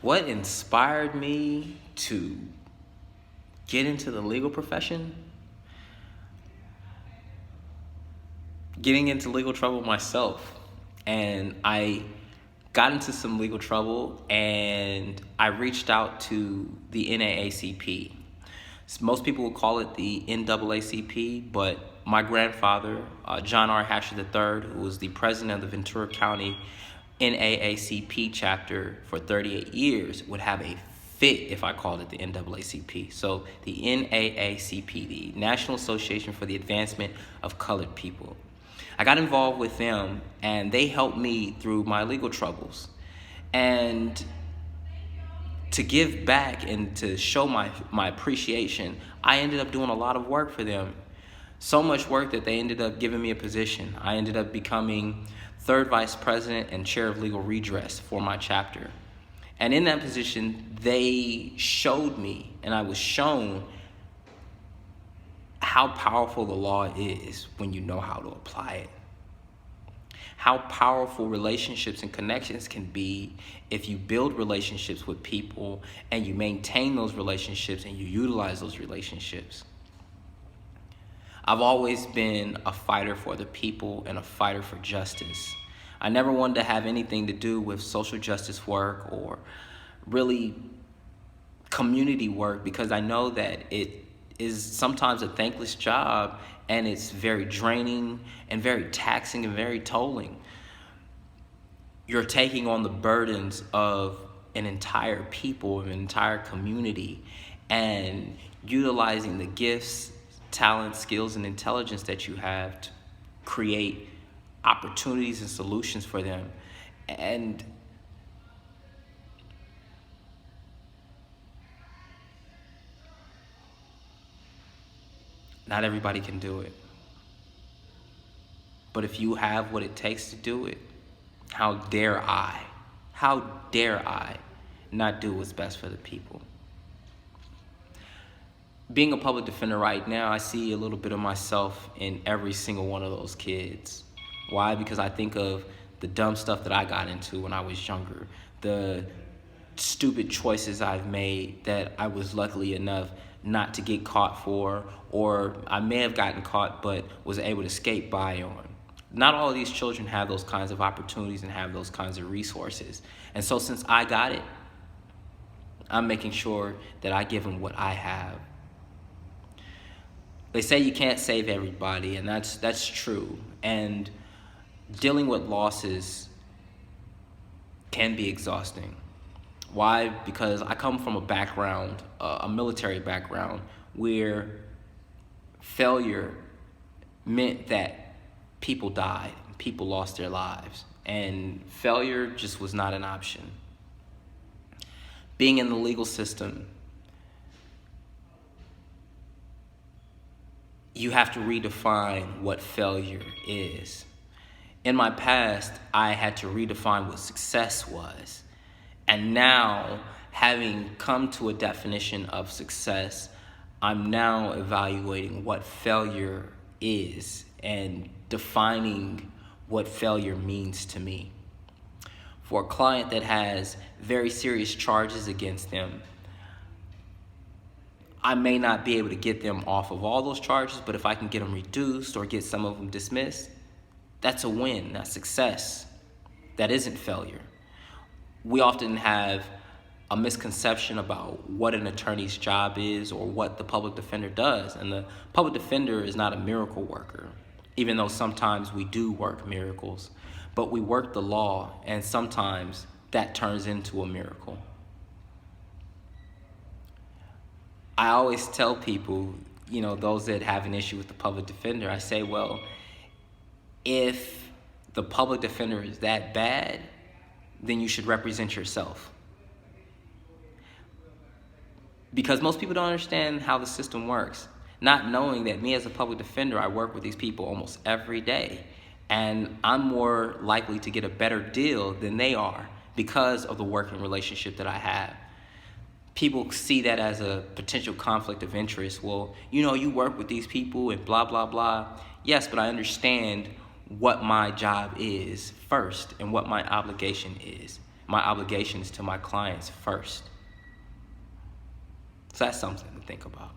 What inspired me to get into the legal profession? Getting into legal trouble myself. And I got into some legal trouble and I reached out to the NAACP. Most people would call it the NAACP, but my grandfather, John R. Hatcher III, who was the president of the Ventura County NAACP chapter for 38 years, would have a fit if I called it the NAACP. So the NAACP, the National Association for the Advancement of Colored People. I got involved with them and they helped me through my legal troubles. And to give back and to show my appreciation, I ended up doing a lot of work for them. So much work that they ended up giving me a position. I ended up becoming third vice president and chair of legal redress for my chapter. And in that position, they showed me, and I was shown, how powerful the law is when you know how to apply it. How powerful relationships and connections can be if you build relationships with people and you maintain those relationships and you utilize those relationships. I've always been a fighter for the people and a fighter for justice. I never wanted to have anything to do with social justice work or really community work because I know that it is sometimes a thankless job and it's very draining and very taxing and very tolling. You're taking on the burdens of an entire people, an entire community, and utilizing the gifts, talent, skills, and intelligence that you have to create opportunities and solutions for them. And not everybody can do it. But if you have what it takes to do it, how dare I not do what's best for the people? Being a public defender right now, I see a little bit of myself in every single one of those kids. Why? Because I think of the dumb stuff that I got into when I was younger, the stupid choices I've made that I was lucky enough not to get caught for, or I may have gotten caught but was able to skate by on. Not all of these children have those kinds of opportunities and have those kinds of resources. And so since I got it, I'm making sure that I give them what I have. They say you can't save everybody, and that's true. And dealing with losses can be exhausting. Why? Because I come from a background, a military background, where failure meant that people died, people lost their lives, and failure just was not an option. Being in the legal system, you have to redefine what failure is. In my past, I had to redefine what success was. And now, having come to a definition of success, I'm now evaluating what failure is and defining what failure means to me. For a client that has very serious charges against them, I may not be able to get them off of all those charges, but if I can get them reduced or get some of them dismissed, that's a win, that's success. That isn't failure. We often have a misconception about what an attorney's job is or what the public defender does. And the public defender is not a miracle worker, even though sometimes we do work miracles. But we work the law, and sometimes that turns into a miracle. I always tell people, those that have an issue with the public defender, I say, well, if the public defender is that bad, then you should represent yourself. Because most people don't understand how the system works, not knowing that me as a public defender, I work with these people almost every day. And I'm more likely to get a better deal than they are because of the working relationship that I have. People see that as a potential conflict of interest. Well, you work with these people and blah, blah, blah. Yes, but I understand what my job is first and what my obligation is. my obligations to my clients first. So that's something to think about.